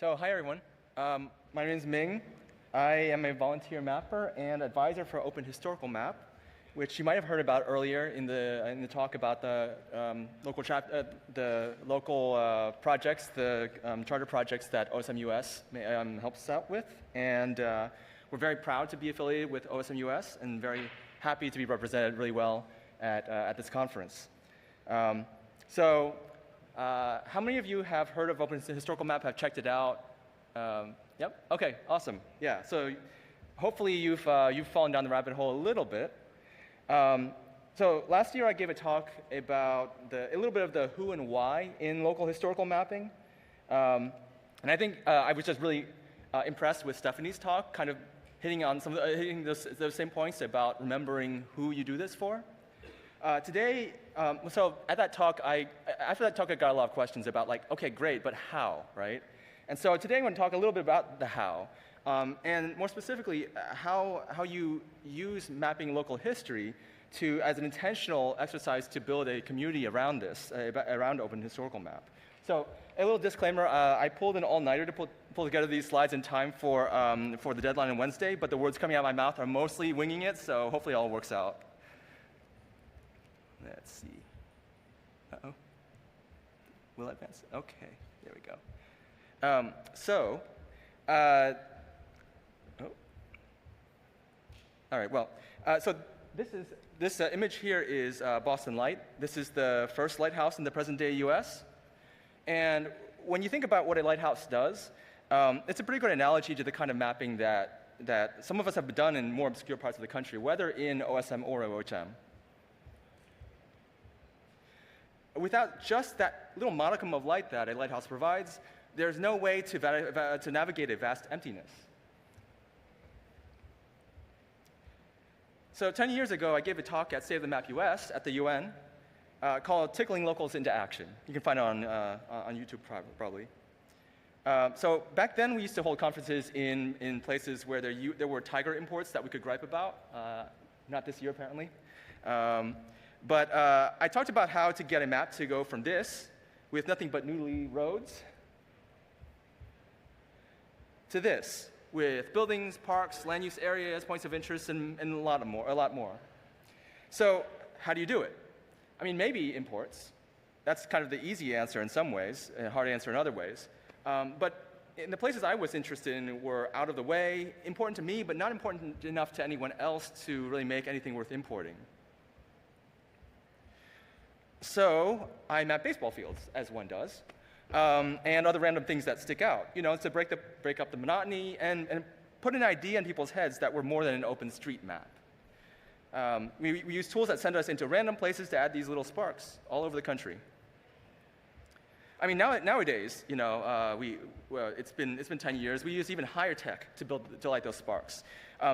So, hi everyone. My name is Ming. I am a volunteer mapper and advisor for Open Historical Map, which you might have heard about earlier in the talk about the local projects, the charter projects that OSMUS helps us out with, and we're very proud to be affiliated with OSMUS and very happy to be represented really well at this conference. How many of you have heard of Open Historical Map, have checked it out? Yep, okay, awesome. Yeah, so hopefully you've fallen down the rabbit hole a little bit. So last year I gave a talk about a little bit of the who and why in local historical mapping. And I think I was just really impressed with Stephanie's talk, kind of hitting those same points about remembering who you do this for. Today, so at that talk, after that talk, I got a lot of questions about like, okay, great, but how, right? And so today I'm going to talk a little bit about the how, and more specifically, how you use mapping local history as an intentional exercise to build a community around this, around Open Historical Map. So a little disclaimer, I pulled an all-nighter to pull together these slides in time for the deadline on Wednesday, but the words coming out of my mouth are mostly winging it, so hopefully it all works out. Let's see. Uh-oh. Will it advance? Okay, there we go. All right, well, so this image here is Boston Light. This is the first lighthouse in the present-day U.S. And when you think about what a lighthouse does, it's a pretty good analogy to the kind of mapping that some of us have done in more obscure parts of the country, whether in OSM or OHM. Without just that little modicum of light that a lighthouse provides, there's no way to navigate a vast emptiness. So 10 years ago, I gave a talk at Save the Map US at the UN called Tickling Locals into Action. You can find it on YouTube probably. So back then, we used to hold conferences in places where there were tiger imports that we could gripe about. Not this year, apparently. But I talked about how to get a map to go from this, with nothing but noodly roads, to this, with buildings, parks, land use areas, points of interest, and a lot more. So how do you do it? I mean, maybe imports. That's kind of the easy answer in some ways, and hard answer in other ways. But in the places I was interested in were out of the way, important to me, but not important enough to anyone else to really make anything worth importing. So I map baseball fields, as one does, and other random things that stick out, to break up the monotony and put an idea in people's heads that we're more than an open street map. We use tools that send us into random places to add these little sparks all over the country. I mean, nowadays, it's been 10 years. We use even higher tech to light those sparks.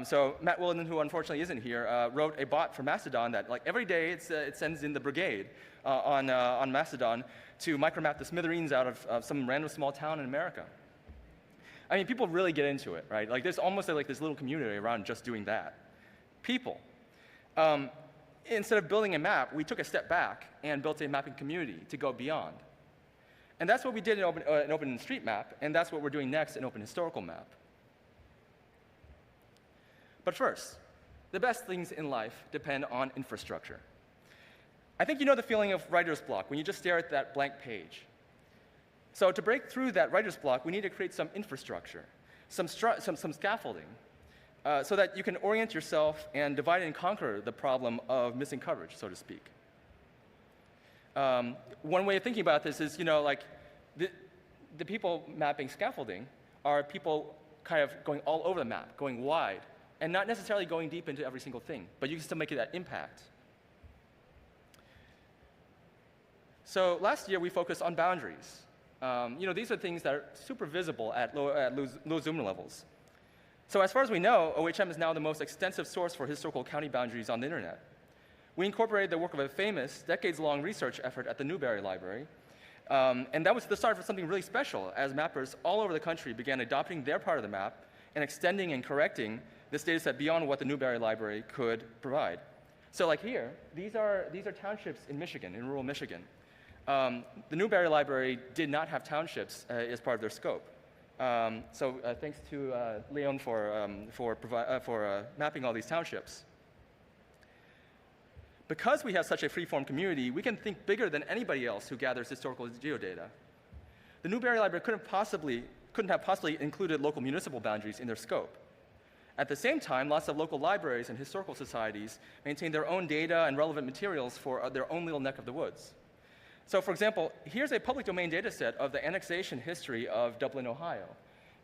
So Matt Willenden, who unfortunately isn't here, wrote a bot for Mastodon that, like, every day it sends in the brigade on Mastodon to micromap the smithereens out of some random small town in America. I mean, people really get into it, right? Like, there's almost like this little community around just doing that. People. Instead of building a map, we took a step back and built a mapping community to go beyond. And that's what we did in OpenStreetMap, and that's what we're doing next in Open Historical Map. But first, the best things in life depend on infrastructure. I think you know the feeling of writer's block when you just stare at that blank page. So to break through that writer's block, we need to create some infrastructure, some scaffolding, so that you can orient yourself and divide and conquer the problem of missing coverage, so to speak. One way of thinking about this is, like the people mapping scaffolding are people kind of going all over the map, going wide, and not necessarily going deep into every single thing, but you can still make that impact. So last year, we focused on boundaries. These are things that are super visible at low zoom levels. So as far as we know, OHM is now the most extensive source for historical county boundaries on the internet. We incorporated the work of a famous, decades-long research effort at the Newberry Library, and that was the start for something really special, as mappers all over the country began adopting their part of the map and extending and correcting this data set beyond what the Newberry Library could provide. So like here, these are townships in Michigan, in rural Michigan. The Newberry Library did not have townships as part of their scope. Thanks to Leon for mapping all these townships. Because we have such a free-form community, we can think bigger than anybody else who gathers historical geodata. The Newberry Library couldn't have possibly included local municipal boundaries in their scope. At the same time, lots of local libraries and historical societies maintain their own data and relevant materials for their own little neck of the woods. So for example, here's a public domain data set of the annexation history of Dublin, Ohio.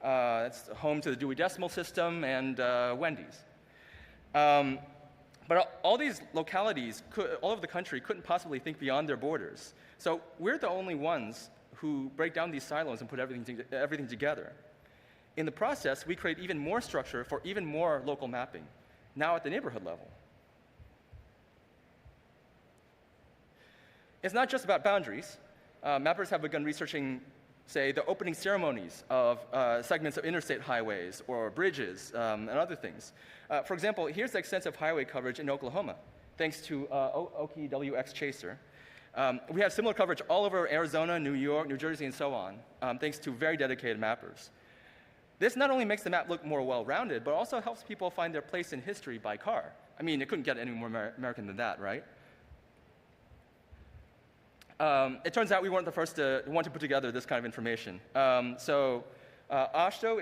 It's home to the Dewey Decimal System and Wendy's. But all these localities all over the country couldn't possibly think beyond their borders. So we're the only ones who break down these silos and put everything together. In the process, we create even more structure for even more local mapping, now at the neighborhood level. It's not just about boundaries. Mappers have begun researching, say, the opening ceremonies of segments of interstate highways or bridges and other things. For example, here's the extensive highway coverage in Oklahoma, thanks to OKWX Chaser. We have similar coverage all over Arizona, New York, New Jersey, and so on, thanks to very dedicated mappers. This not only makes the map look more well-rounded, but also helps people find their place in history by car. I mean, it couldn't get any more American than that, right? It turns out we weren't the first to want to put together this kind of information. AASHTO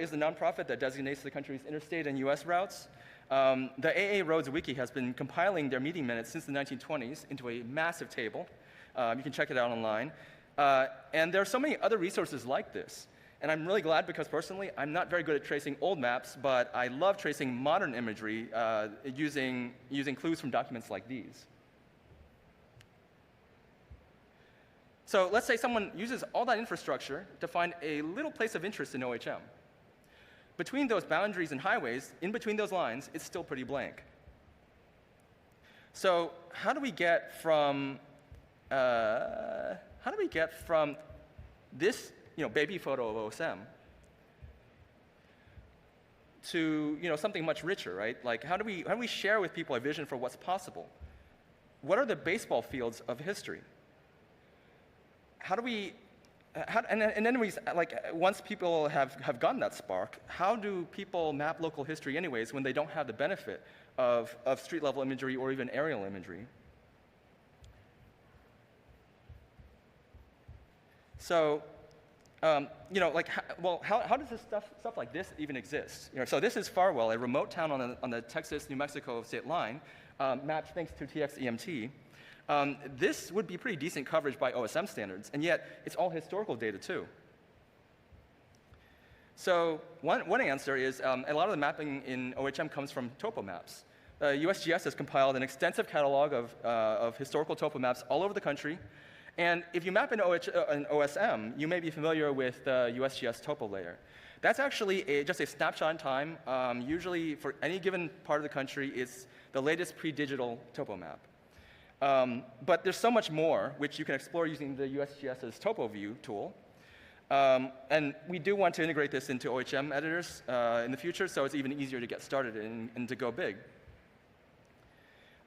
is the nonprofit that designates the country's interstate and US routes. The AA Roads Wiki has been compiling their meeting minutes since the 1920s into a massive table. You can check it out online. And there are so many other resources like this. And I'm really glad because personally, I'm not very good at tracing old maps, but I love tracing modern imagery using clues from documents like these. So let's say someone uses all that infrastructure to find a little place of interest in OHM. Between those boundaries and highways, in between those lines, it's still pretty blank. So how do we get from this baby photo of OSM to something much richer, right? Like how do we share with people a vision for what's possible? What are the baseball fields of history? Once people have gotten that spark, how do people map local history anyways when they don't have the benefit of street-level imagery or even aerial imagery? So, how does this stuff like this even exist? So this is Farwell, a remote town on the Texas-New Mexico state line, mapped thanks to TXEMT. This would be pretty decent coverage by OSM standards, and yet it's all historical data too. So one answer is a lot of the mapping in OHM comes from topo maps. USGS has compiled an extensive catalog of historical topo maps all over the country, and if you map in OSM, you may be familiar with the USGS topo layer. That's actually just a snapshot in time. Usually for any given part of the country, it's the latest pre-digital topo map. But there's so much more which you can explore using the USGS's TopoView tool. And we do want to integrate this into OHM editors in the future, so it's even easier to get started and to go big.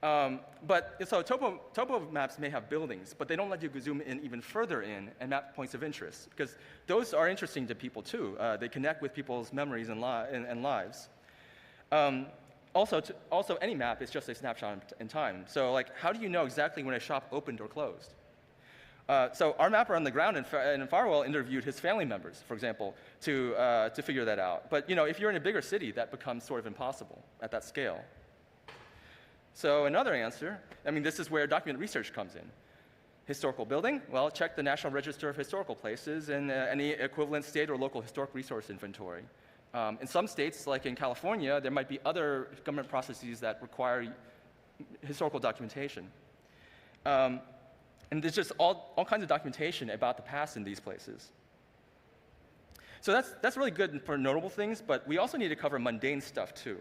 So topo maps may have buildings, but they don't let you zoom in even further in and map points of interest, because those are interesting to people too. They connect with people's memories and lives. Also, any map is just a snapshot in time. So how do you know exactly when a shop opened or closed? So our mapper on the ground in Farwell interviewed his family members, for example, to figure that out. But if you're in a bigger city, that becomes sort of impossible at that scale. So another answer, this is where document research comes in. Historical building? Well, check the National Register of Historical Places and any equivalent state or local historic resource inventory. In some states, like in California, there might be other government processes that require historical documentation. And there's just all kinds of documentation about the past in these places. So that's really good for notable things, but we also need to cover mundane stuff too.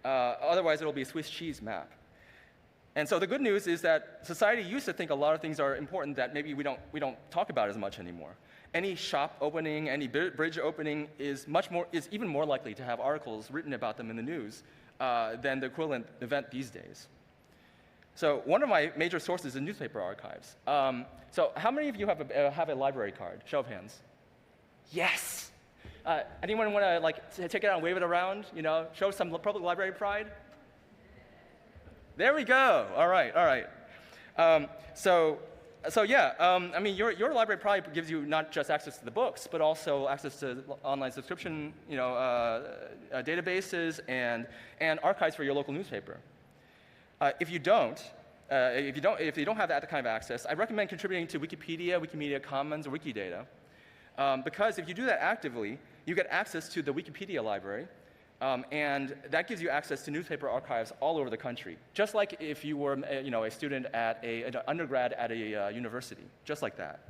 Otherwise, it'll be a Swiss cheese map. And so the good news is that society used to think a lot of things are important that maybe we don't talk about as much anymore. Any shop opening, any bridge opening is even more likely to have articles written about them in the news than the equivalent event these days. So one of my major sources is newspaper archives. So how many of you have a library card? Show of hands. Yes. Anyone want to like take it out and wave it around? You know, show some public library pride. There we go. All right, all right. So yeah, I mean, your library probably gives you not just access to the books, but also access to online subscription, you know, databases and archives for your local newspaper. If you don't have that kind of access, I recommend contributing to Wikipedia, Wikimedia Commons, or Wikidata, because if you do that actively, you get access to the Wikipedia library, and that gives you access to newspaper archives all over the country, just like if you were you know, a student at an undergrad at a university, just like that.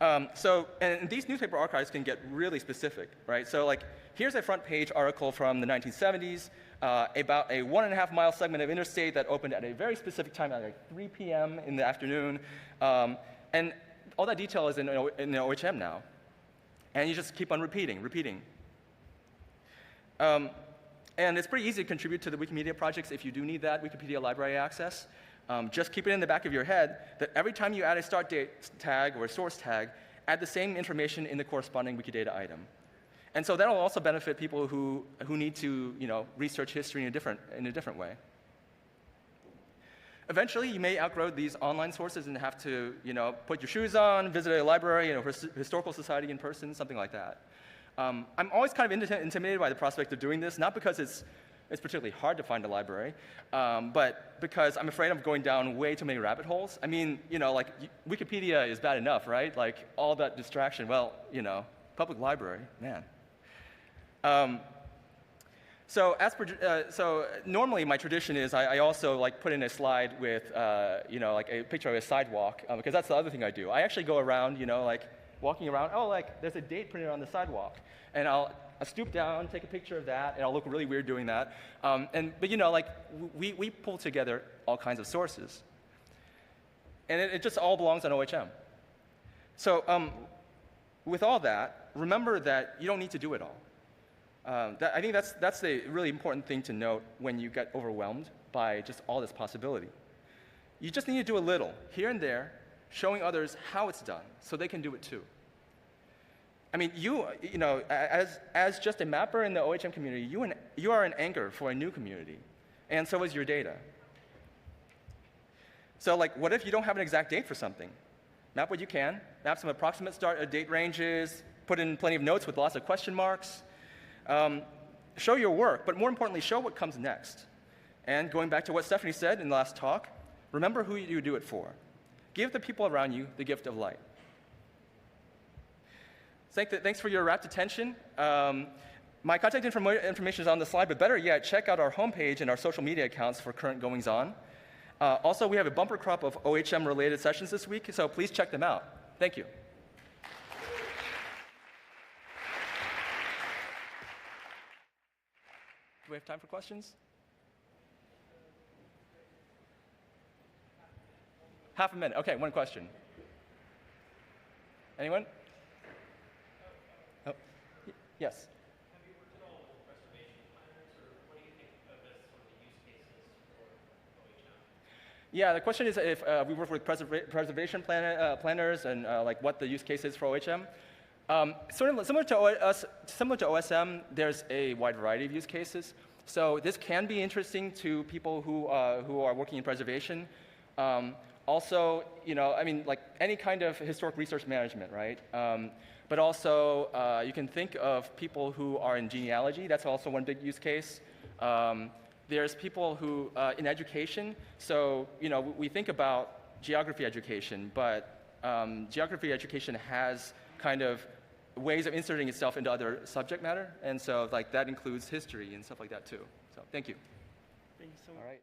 And these newspaper archives can get really specific, right? So like, here's a front page article from the 1970s about a 1.5-mile segment of interstate that opened at a very specific time at like 3 p.m. in the afternoon. And all that detail is in the OHM now. And you just keep on repeating. And it's pretty easy to contribute to the Wikimedia projects if you do need that Wikipedia library access. Just keep it in the back of your head that every time you add a start date tag or a source tag, add the same information in the corresponding Wikidata item. And so that'll also benefit people who need to, you know, research history in a different way. Eventually, you may outgrow these online sources and have to, you know, put your shoes on, visit a library, you know, historical society in person, something like that. I'm always kind of intimidated by the prospect of doing this, not because it's particularly hard to find a library, but because I'm afraid I'm going down way too many rabbit holes. I mean, you know, like, Wikipedia is bad enough, right? Like, all that distraction. Well, you know, public library, man. So normally my tradition is I also like put in a slide with you know, like a picture of a sidewalk, because that's the other thing I do. I actually go around, you know, like walking around. Oh, like there's a date printed on the sidewalk, and I'll stoop down, take a picture of that, and I'll look really weird doing that. But you know, like we pull together all kinds of sources, and it just all belongs on OHM. So with all that, remember that you don't need to do it all. I think that's the really important thing to note when you get overwhelmed by just all this possibility. You just need to do a little, here and there, showing others how it's done, so they can do it too. I mean, you know, as just a mapper in the OHM community, you are an anchor for a new community, and so is your data. So like, what if you don't have an exact date for something? Map what you can, map some approximate start date ranges, put in plenty of notes with lots of question marks. Show your work, but more importantly, show what comes next. And going back to what Stephanie said in the last talk, remember who you do it for. Give the people around you the gift of light. Thanks for your rapt attention. My contact information is on the slide, but better yet, check out our homepage and our social media accounts for current goings-on. Also, we have a bumper crop of OHM-related sessions this week, so please check them out. Thank you. Do we have time for questions? Half a minute. Okay, one question. Anyone? Oh, yes. Have you worked at all with preservation planners, or what do you think of as sort of the use cases for OHM? Yeah, the question is if we work with preservation planners and like what the use case is for OHM. Similar to OSM, there's a wide variety of use cases. So this can be interesting to people who are working in preservation. Also, you know, I mean, like any kind of historic research management, right? But also, you can think of people who are in genealogy. That's also one big use case. There's people who, in education, so, you know, we think about geography education, but geography education has kind of ways of inserting itself into other subject matter, and so like that includes history and stuff like that too. So thank you. Thank you so much. All right.